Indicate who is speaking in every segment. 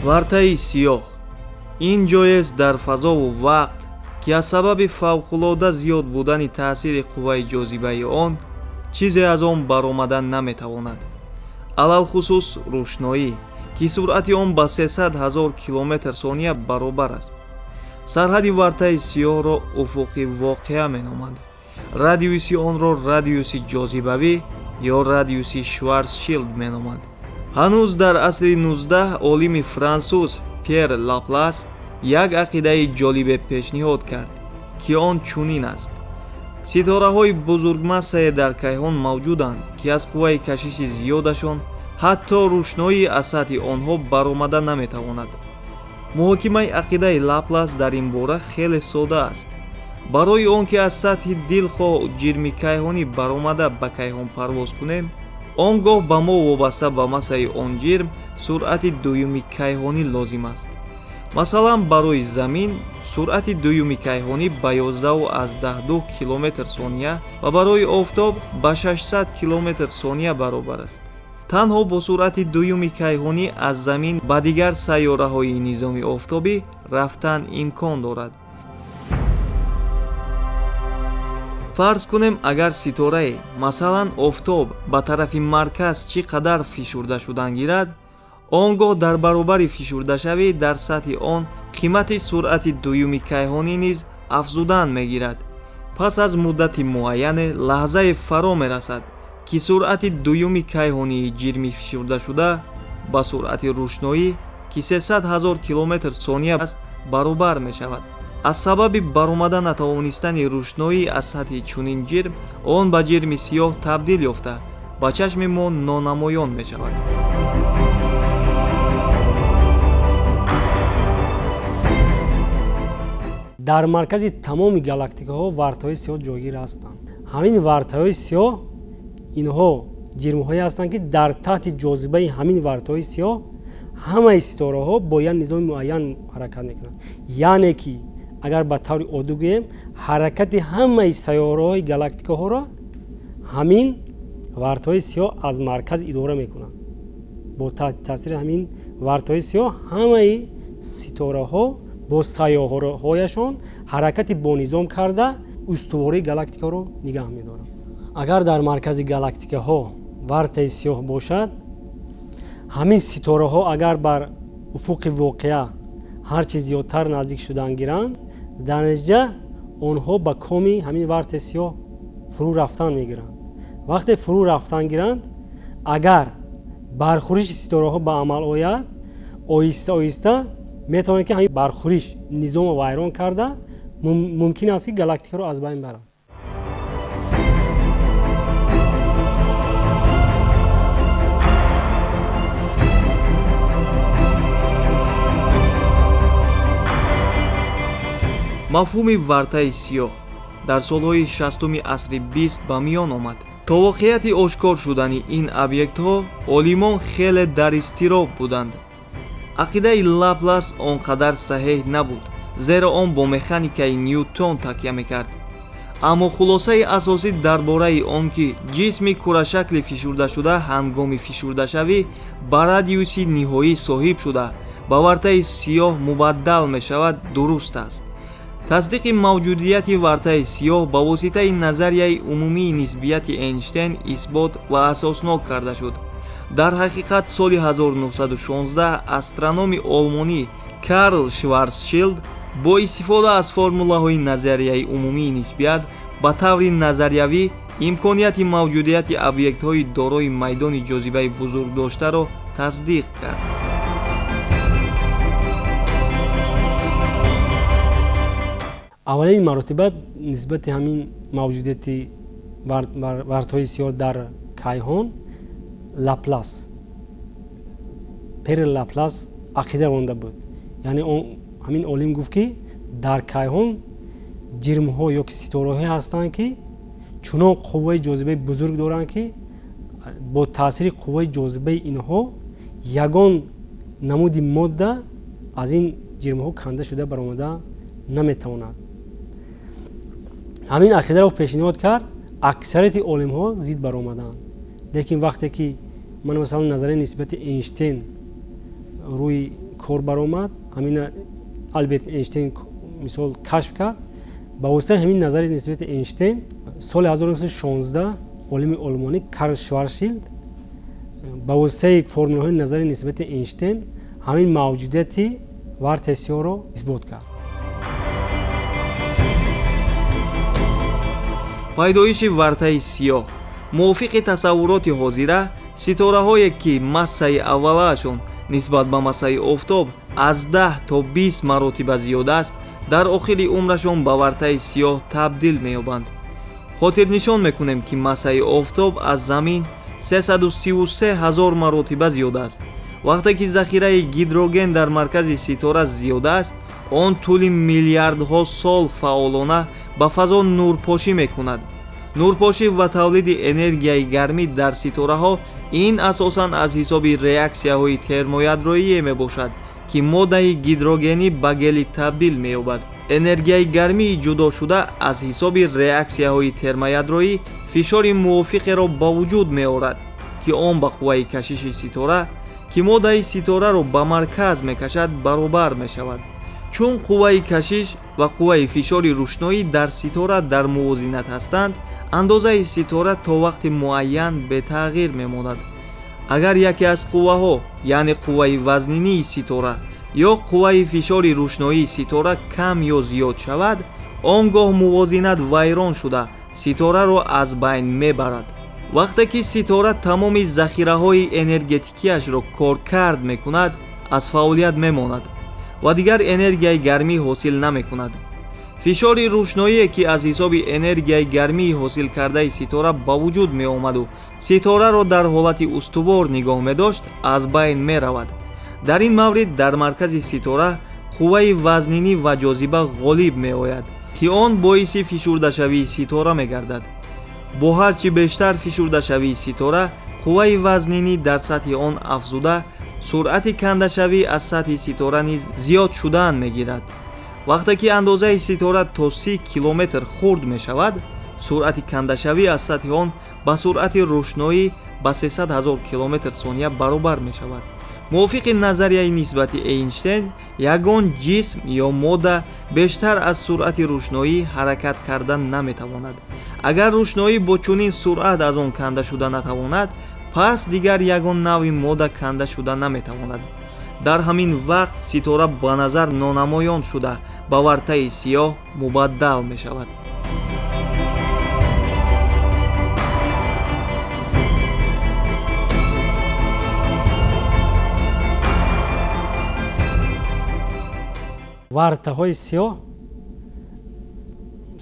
Speaker 1: Вартаи сиёҳ ин ҷоест дар фазову вақт ки аз сабаби фавқулода зиёд будани таъсири қувваи ҷозибаи он чизе аз он баромадан наметавонад. алалхусус рӯшноӣ ки суръати он ба 300 000 км/сония баробар аст. сарҳади вартаи сиёҳро уфуқи воқеа меноманд. радиуси онро радиуси ҷозибавӣ ё радиуси шварцшилд меноманд. ҳанӯз дар асри 19 олими франсуз Пьер Лаплас як ақидаи ҷолибе пешниҳод кард ки он чунин аст: ситораҳои бузургмассае дар кайҳон мавҷуданд ки аз қувваи кашиши зиёдашон ҳатто рӯшноӣ аз сатҳи онҳо баромада наметавонад. муҳокимаи ақидаи Лаплас дар ин бора хеле сода аст. барои он ки аз сатҳи дилхоҳ ҷирми кайҳонӣ баромада ба кайҳон парвоз кунем, он гоҳ ба мо вобаста ба массаи он ҷирм суръати дуюми кайҳонӣ лозим аст. масалан барои замин суръати дуюми кайҳонӣ ба 11.2 км/сония ва барои офтоб ба 600 км/сония баробар аст. танҳо бо суръати дуюми кайҳонӣ аз замин ба дигар сайёраҳои низоми офтобӣ рафтан имкон дорад. фарз кунем агар ситорае, масалан офтоб, ба тарафи марказ чӣ қадар фишурда шудан гирад, он гоҳ дар баробари фишурдашавӣ дар сатҳи он қимати суръати дуюми кайҳонӣ низ афзудан мегирад. пас аз муддати муайяне лаҳзае фаро мерасад ки суръати дуюми кайҳонии ҷирми фишурдашуда ба суръати рӯшноӣ ки 300 000 км/сония аст баробар мешавад. аз сабаби баромада натавонистани рӯшноӣ аз сатҳи чунин ҷирм он ба ҷирми сиёҳ табдил ёфта ба чашми мо нонамоён мешавад.
Speaker 2: дар маркази тамоми галактикаҳо вартаҳои сиёҳ ҷойгир ҳастанд. ҳамин вартаҳои сиёҳ инҳо ҷирмҳое ҳастанд ки дар таҳти ҷозибаи ҳамин вартаҳои сиёҳ ҳамаи ситораҳо бо як низоми муайян ҳаракат мекунанд. яъне ки агар ба таври оддӣ гӯем, ҳаракати ҳамаи сайёраҳои галактикаҳоро ҳамин вартаҳои сиёҳ аз марказ идора мекунанд. бо таҳти таъсири ҳамин вартаҳои сиёҳ ҳамаи ситораҳо бо сайёраҳояшон ҳаракати бонизом карда устувории галактикаро нигаҳ медоранд. агар дар маркази галактикаҳо вартаи сиёҳ бошад, ҳамин ситораҳо агар бар уфуқи воқеа ҳарчи зиёдтар наздик шудан гиранд, дар натиҷа онҳо ба коми ҳамин вартаи сиёҳ фурӯ рафтан мегиранд. вақте фурӯ рафтан гиранд, агар бархӯриши ситораҳо ба амал ояд, оҳиста оҳиста метавонад ки ҳамин бархӯриш низомо вайрон карда мумкин аст ки галактикаро аз байн барад.
Speaker 1: мафҳуми вартаи сиёҳ дар солҳои 60-уми асри 20 ба миён омад. то воқеияти ошкор шудани ин объектҳо олимон хеле дар изтироб буданд. ақидаи Лаплас он қадар саҳеҳ набуд, зеро он бо механикаи Ньютон такя мекард. аммо хулосаи асосӣ дар бораи он ки ҷисми курашакли фишурдашуда ҳангоми фишурдашавӣ ба радиуси ниҳоӣ соҳиб шуда ба вартаи сиёҳ мубаддал мешавад дуруст аст. тасдиқи мавҷудияти вартаи сиёҳ ба воситаи назарияи умумии нисбияти Эйнштейн исбот ва асоснок карда шуд. дар ҳақиқат соли 1916 астрономи олмонӣ Карл Шварцшилд бо истифода аз формулаҳои назарияи умумии нисбият ба таври назариявӣ имконияти мавҷудияти объектҳои дорои майдони ҷозибаи бузургдоштаро тасдиқ кард.
Speaker 2: аввалин маротиба нисбати ҳамин мавҷудияти вартаҳои сиёҳ дар кайҳон Лаплас, Пьер Лаплас ақида ронда буд. яъне ҳамин олим гуфт ки дар кайҳон ҷирмҳо ё ки ситораҳое ҳастанд ки чунон қувваи ҷозибаи бузург доранд ки бо таъсири қувваи ҷозибаи инҳо ягон намуди модда аз ин ҷирмҳо канда шуда баромада наметавонад. ҳамин ақидаро пешниҳод кард, аксарияти олимҳо зид баромаданд. лекин вақте ки ман масалан назарияи нисбати Эйнштейн рӯи кор баромад, ҳамин Альберт Эйнштейн мисол кашф кард. ба воситаи ҳамин назари нисбати Эйнштейн соли 1916 олими олмонӣ Карл Шварцшилд ба воситаи формулаҳои назари нисбати Эйнштейн ҳамин мавҷудияти Вартаи сиёҳро исбот кард.
Speaker 1: пайдоиши вартаи сиёҳ мувофиқи тасаввуроти ҳозира, ситораҳое ки массаи аввалаашон нисбат ба массаи офтоб аз 10 то 20 маротиба зиёд аст, дар охири умрашон ба вартаи сиёҳ табдил меёбанд. хотирнишон мекунем ки массаи офтоб аз замин 333 000 маротиба зиёд аст. вақте ки захираи гидроген дар маркази ситора зиёд аст, он тӯли миллиардҳо сол фаъолона ба фазо нурпошӣ мекунад. нурпошӣ ва тавлиди энергияи гармӣ дар ситораҳо ин асосан аз ҳисоби реаксияҳои термоядроие мебошад ки моддаи гидрогенӣ ба гелӣ табдил меёбад. энергияи гармии ҷудошуда аз ҳисоби реаксияҳои термоядроӣ фишори мувофиқеро ба вуҷуд меорад ки он ба қувваи кашиши ситора ки моддаи ситораро ба марказ мекашад баробар мешавад. чун қувваи кашиш ва қувваи фишори рӯшноӣ дар ситора дар мувозинат ҳастанд, андозаи ситора то вақти муайян бетағйир мемонад. агар яке аз қувваҳо, яъне қувваи вазнинии ситора ё қувваи фишори рӯшноии ситора кам ё зиёд шавад, он гоҳ мувозинат вайрон шуда ситораро аз байн мебарад. вақте ки ситора тамоми захираҳои энергетикиашро коркард мекунад, аз фаъолият мемонад ва дигар энергияи гармӣ ҳосил намекунад. фишори рӯшноие ки аз ҳисоби энергияи гармии ҳосилкардаи ситора ба вуҷуд меомаду ситораро дар ҳолати устувор нигоҳ медошт, аз байн меравад. дар ин маврид дар маркази ситора қувваи вазнинӣ ва ҷозиба ғолиб меояд ки он боиси фишурдашавии ситора мегардад. бо ҳар чӣ бештар фишурдашавии ситора, қувваи вазнинӣ дар сатҳи он афзуда, суръати кандашавӣ аз сатҳи ситора низ зиёд шудан мегирад. вақте ки андозаи ситора то 30 километр хурд мешавад, суръати кандашавӣ аз сатҳи он ба суръати рӯшноӣ ба 300 000 километр сония баробар мешавад. мувофиқи назарияи нисбати Эйнштейн, ягон ҷисм ё модда бештар аз суръати рӯшноӣ ҳаракат кардан наметавонад. агар рӯшноӣ бо чунин суръат аз он канда шуда натавонад, пас дигар ягон навъи модда канда шуда наметавонад. дар ҳамин вақт ситора ба назар нонамоён шуда ба вартаи сиёҳ мубаддал мешавад.
Speaker 2: вартаҳои сиёҳ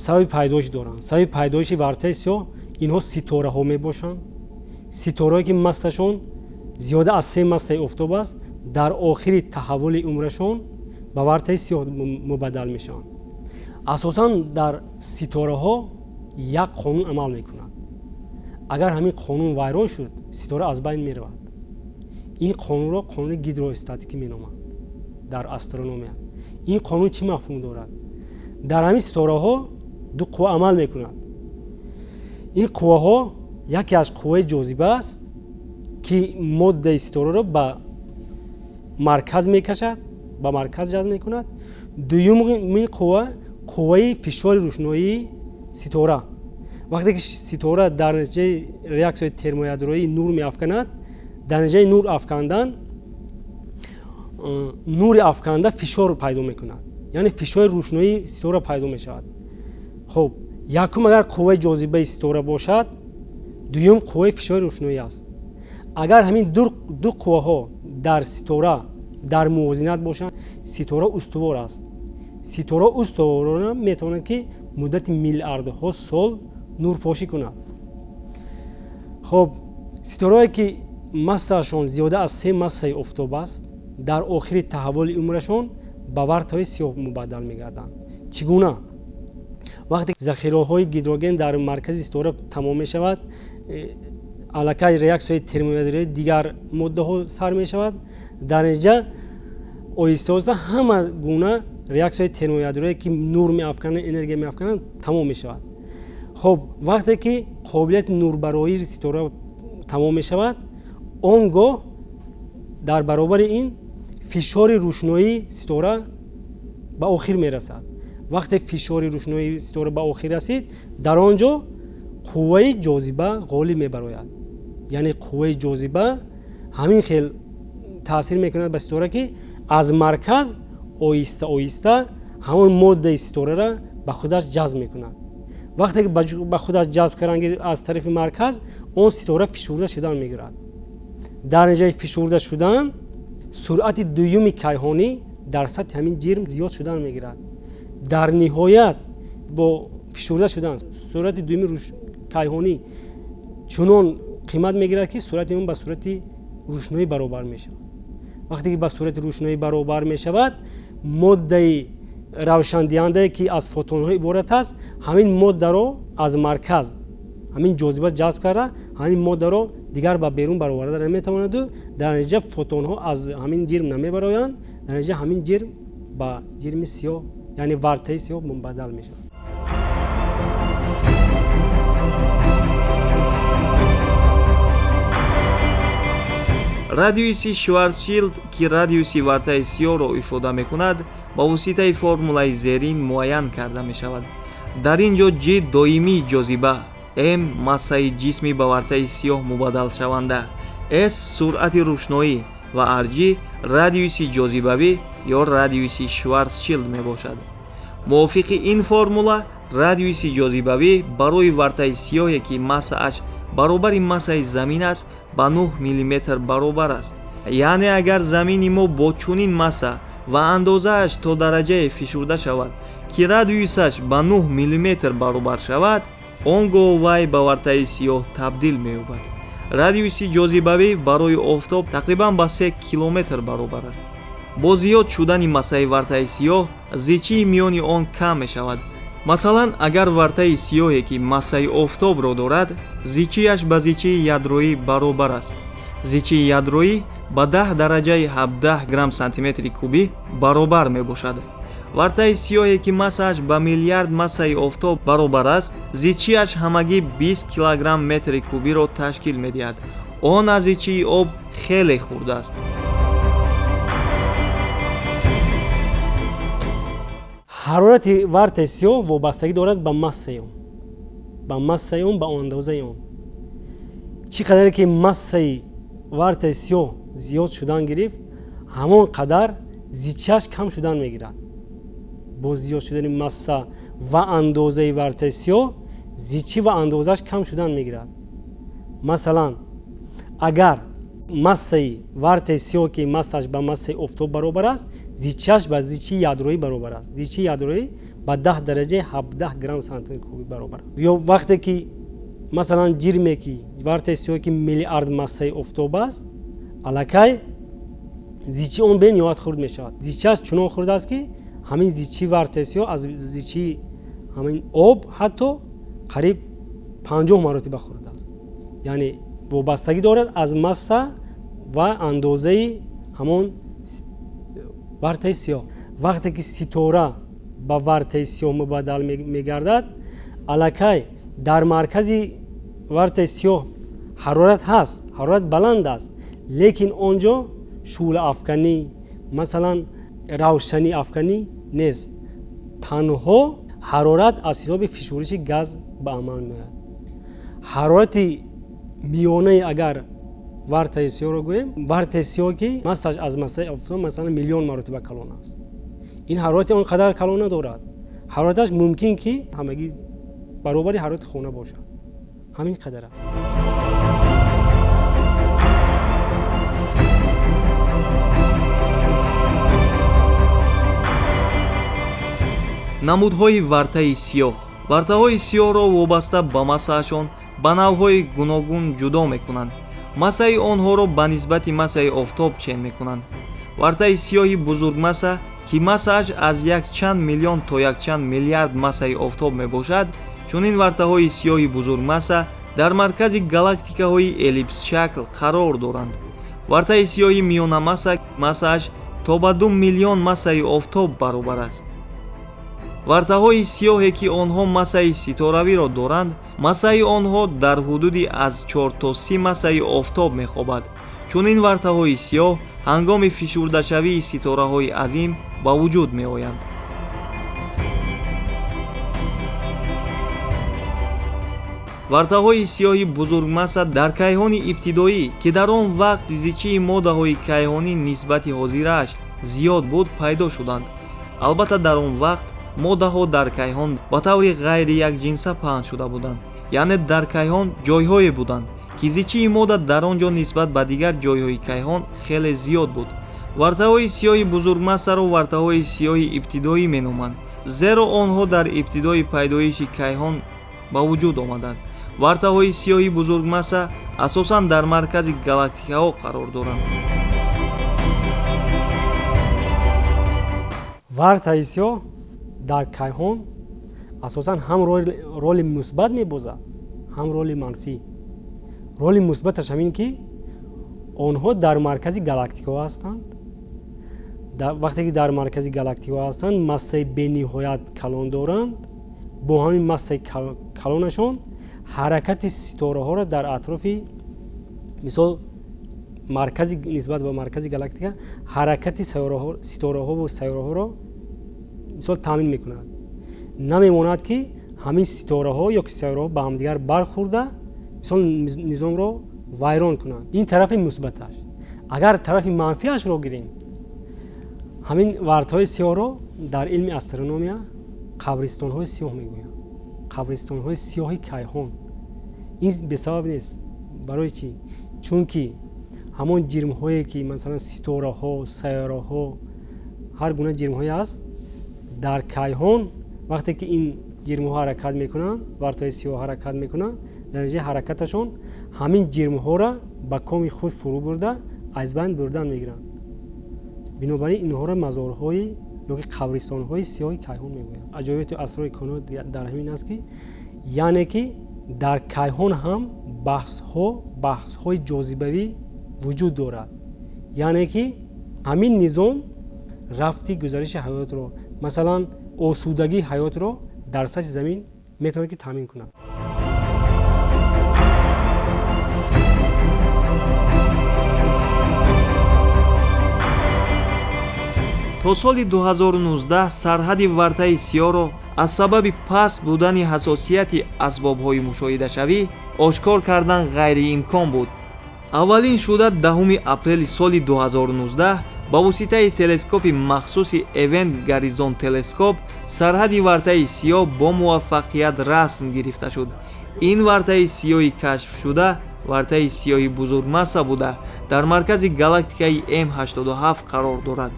Speaker 2: сабаби пайдоиш доранд. сабаби пайдоиши вартаи сиёҳ инҳо ситораҳо мебошанд. ситораҳое ки массашон зиёда аз 3 массаи офтоб аст, дар охири таҳаввули умрашон ба вартаи сиёҳ мубаддал мешаванд. асосан дар ситораҳо як қонун амал мекунад. агар ҳамин қонун вайрон шуд, ситора аз байн меравад. ин қонунро қонуни гидростатикӣ меноманд дар астрономия. ин қонун чӣ мафҳум дорад? дар ҳамин ситораҳо ду қувва амал мекунад. ин қувваҳо яке аз қувваи ҷозиба аст ки моддаи ситораро ба марказ мекашад, ба марказ ҷазб мекунад. дуюмин қувва қувваи фишори рӯшноии ситора. вақте ки ситора дар натиҷаи реаксияи термоядроӣ нур меафканад, дар натиҷаи нури афканда фишор пайдо мекунад, яъне фишори рӯшноии ситора пайдо мешавад. хоб якум агар қувваи ҷозибаи ситора бошад, дуюм қувваи фишори рӯшноӣ аст. агар ҳамин ду қувваҳо дар ситора дар мувозинат бошанд, ситора устувор аст. ситора устуворона метавонад ки муддати миллиардҳо сол нурпошӣ кунад. хоб ситораҳое ки массаашон зиёда аз 3 массаи офтоб аст, дар охири таҳаввули умрашон ба вартаҳои сиёҳ мубаддал мегарданд. чӣ гуна? вақте захираҳои гидроген дар маркази ситора тамом мешавад, аллакай реаксияи термоядроии дигар моддаҳо сар мешавад, дар натиҷа оҳиста оҳиста ҳама гуна реаксияи термоядрое ки нур меафканад, энергия меафканад, тамом мешавад. хоб вақте ки қобилияти нурбароии ситора тамом мешавад, он гоҳ дар баробари ин фишори рӯшноии ситора ба охир мерасад. вақте фишори рӯшноии ситора ба охир расид, дар он ҷо қувваи ҷозиба ғолиб мебарояд. яъне қувваи ҷозиба ҳамин хел таъсир мекунад ба ситора, ки аз марказ оҳиста оҳиста ҳамон моддаи ситораро ба худаш ҷазб мекунад. вақте ки ба худаш ҷазб карданги аз тарафи марказ, он ситора фишурда шудан мегирад. дар натиҷаи фишурда шудан суръати дуюми кайҳонӣ дар сатҳи ҳамин ҷирм зиёд шудан мегирад. дар ниҳоят бо фишурда шудан суръати дуюми кайҳонӣ чунон қимат мегирад, ки суръати он ба суръати рӯшноӣ баробар мешавад. вақте ки ба суръати рӯшноӣ баробар мешавад, моддаи равшандиҳандае ки аз фотонҳо иборат аст, ҳамин моддаро аз марказ ҳамин ҷозиба ҷазб карда, ҳамин моддаро дигар ба берун бароварда наметавонаду дар натиҷа фотонҳо аз ҳамин ҷирм намебароянд. дар натиҷа ҳамин ҷирм ба ҷирми сиёҳ, яъне вартаи сиёҳ мубаддал мешавад.
Speaker 1: радиуси шварцшилд, ки радиуси вартаи сиёҳро ифода мекунад, ба воситаи формулаи зерин муайян карда мешавад. дар ин ҷо G доимии ҷозиба, M массаи ҷисми ба вартаи сиёҳ мубаддалшаванда, S суръати рӯшноӣ ва Rg радиуси ҷозибавӣ ё радиуси шварцшилд мебошад. мувофиқи ин формула, радиуси ҷозибавӣ барои вартаи сиёҳе ки массааш баробари массаи замин аст, ба 9 миллиметр баробар аст. яъне агар замини мо бо чунин масса ва андозааш то дараҷае фишурда шавад, ки радиусаш ба 9 миллиметр баробар шавад, он гоҳ вай ба вартаи сиёҳ табдил меёбад. радиуси ҷозибавӣ барои офтоб тақрибан ба 3 километр баробар аст. бо зиёд шудани массаи вартаи сиёҳ, зичии миёни он кам мешавад. масалан, агар вартаи сиёҳе ки массаи офтобро дорад, зичияш ба зичии ядроӣ баробар аст. зичии ядроӣ ба 10 дараҷаи 17 грамм сантиметри кубӣ баробар мебошад. вартаи сиёҳе ки массааш ба миллиард массаи офтоб баробар аст, зичияш ҳамагӣ 20 килограмм метри кубиро ташкил медиҳад. он аз зичии об хеле хурд аст.
Speaker 2: ҳарорати вартаи сиёҳ вобастагӣ дорад ба массаи он, ба андозаи он. чӣ қадаре ки массаи вартаи сиёҳ зиёд шудан гирифт, ҳамон қадар зичияш кам шудан мегирад. бо зиёд шудани масса ва андозаи вартаи сиёҳ, зичӣ ва андозааш кам шудан мегирад. масалан, агар массаи вартаи сиёҳ ки массааш ба массаи офтоб баробар аст, зичияш ба зичии ядроӣ баробар аст. зичии ядроӣ ба 10 дараҷаи 17 грамм сантиметри кубӣ баробар аст. ё вақте ки масалан ҷирме ки вартаи сиёҳ ки миллиард массаи офтоб аст, аллакай зичии он бе ниҳоят хурд мешавад. зичияш чунон хурд аст, ки ҳамин зичии вартаи сиёҳ аз зичии ҳамин об ҳатто қариб 50 маротиба хурд аст. яъне вобастагӣ дорад аз масса ва андозаи ҳамон вартаи сиёҳ. вақте ки ситора ба вартаи сиёҳ мубаддал мегардад, аллакай дар маркази вартаи сиёҳ ҳарорат ҳаст, ҳарорат баланд аст, лекин он ҷо шӯълаафканӣ, масалан равшанӣ афканӣ нест. танҳо ҳарорат аз ҳисоби фишуриши газ ба амал меояд. ҳарорати миёнаи агар вартаи сиёҳро гӯем, вартаи сиёҳ ки массааш аз массаи офтоб масалан миллион маротиба калон аст. ин ҳарорати он қадар калон надорад. ҳарораташ мумкин ки ҳамагӣ баробари ҳарорати хона бошад. ҳамин қадар аст.
Speaker 1: намудҳои вартаи сиёҳ. вартаҳои сиёҳро вобаста ба массаашон ба навъҳои гуногун ҷудо мекунанд. массаи онҳоро ба нисбати массаи офтоб чен мекунанд. вартаи сиёҳи бузургмасса ки массааш аз якчанд миллион то якчанд миллиард массаи офтоб мебошад, чунин вартаҳои сиёҳи бузургмасса дар маркази галактикаҳои эллипсшакл қарор доранд. вартаи сиёҳи миёнамасса массааш то ба 2 миллион массаи офтоб баробар аст. вартаҳои сиёҳе ки онҳо массаи ситоравиро доранд, массаи онҳо дар ҳудуди аз 4 то 30 массаи офтоб мехобад. чунин вартаҳои сиёҳ ҳангоми фишурдашавии ситораҳои азим ба вуҷуд меоянд. вартаҳои сиёҳи бузургмасса дар кайҳони ибтидоӣ, ки дар он вақт зичии моддаҳои кайҳонӣ нисбати ҳозираш зиёд буд, пайдо шуданд. албатта дар он вақт моддаҳо дар кайҳон ба таври ғайри якҷинса паҳн шуда буданд, яъне дар кайҳон ҷойҳое буданд ки зичии модда дар он ҷо нисбат ба дигар ҷойҳои кайҳон хеле зиёд буд. вартаҳои сиёҳи бузургмассаро вартаҳои сиёҳи ибтидоӣ меноманд, зеро онҳо дар ибтидои пайдоиши кайҳон ба вуҷуд омаданд. вартаҳои сиёҳи бузургмасса асосан дар маркази галактикаҳо қарор доранд.
Speaker 2: вартаи сиёҳ дар кайҳон асосан ҳам роли мусбат мебозад, ҳам роли манфӣ. роли мусбаташ ҳамин ки онҳо дар маркази галактикаҳо ҳастанд. вақте ки дар маркази галактикаҳо ҳастанд, массаи бениҳоят калон доранд. бо ҳамин массаи калонашон ҳаракати ситораҳоро дар атрофи, мисол маркази нисбат ба маркази галактика, ҳаракати ситораҳову сайёраҳоро мисол таъмин мекунад. намемонад ки ҳамин ситораҳо ё ки сайёраҳо ба ҳамдигар бархӯрда мисол низомро вайрон кунанд. ин тарафи мусбаташ. агар тарафи манфиашро гирем, ҳамин вартаҳои сиёҳро дар илми астрономия қабристонҳои сиёҳ мегӯянд. қабристонҳои сиёҳи кайҳон. ин бесабаб нест. барои чӣ? чунки ҳамон ҷирмҳое ки масалан ситораҳо, сайёраҳо, ҳар гуна ҷирмҳое аст дар кайҳон, вақте ки ин ҷирмҳо ҳаракат мекунанд, вартаҳои сиёҳ ҳаракат мекунанд, дар натиҷаи ҳаракаташон ҳамин ҷирмҳоро ба коми худ фурӯ бурда аз байн бурдан мегиранд. бинобар ин инҳоро мазорҳои ё ки қабристонҳои сиёҳи кайҳон мегӯянд. аҷоибияти асрори коинот дар ҳамин аст ки яъне ки дар кайҳон ҳам баҳсҳои ҷозибавӣ вуҷуд дорад. яъне ки ҳамин низом рафти гузариши ҳаётро, масалан осудагии ҳаётро дар сатҳи замин метавонад ки таъмин кунад.
Speaker 1: то соли 2019 сарҳади вартаи сиёҳро аз сабаби паст будани ҳасосияти асбобҳои мушоҳидашавӣ ошкор кардан ғайриимкон буд. аввалин шуда 10 апрели соли 2019 ба воситаи телескопи махсуси Event Horizon телескоп сарҳади вартаи сиёҳ бо муваффақият расм гирифта шуд. ин вартаи сиёҳи кашфшуда вартаи сиёҳи бузургмасса буда дар маркази галактикаи М87 қарор дорад.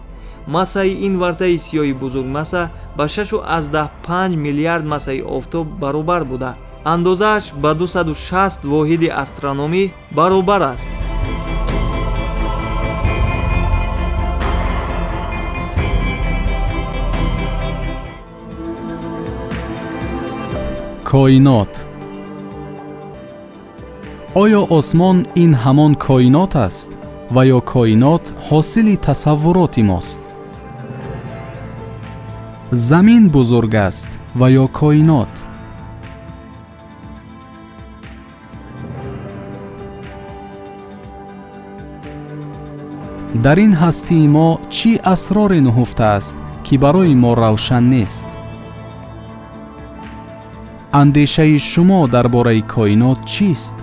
Speaker 1: массаи ин вартаи сиёҳи бузургмасса ба 6.5 миллиард массаи офтоб баробар буда андозааш ба 260 воҳиди астрономӣ баробар аст.
Speaker 3: коинот. оё осмон ин ҳамон коинот аст ва ё коинот ҳосили тасаввуроти мост? замин бузург аст ва ё коинот? дар ин ҳастии мо чӣ асроре нуҳуфтааст ки барои мо равшан нест? андешаи шумо дар бораи коинот чист?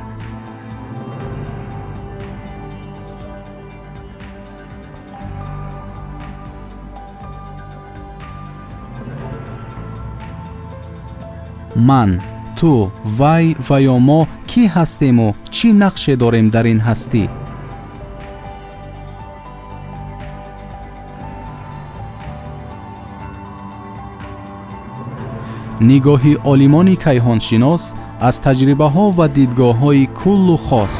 Speaker 3: ман, ту, вай ва ё мо кӣ ҳастему? чӣ нақше дорем дар ин ҳастӣ? нигоҳи олимони кайҳоншинос аз таҷрибаҳо ва дидгоҳҳои куллу хос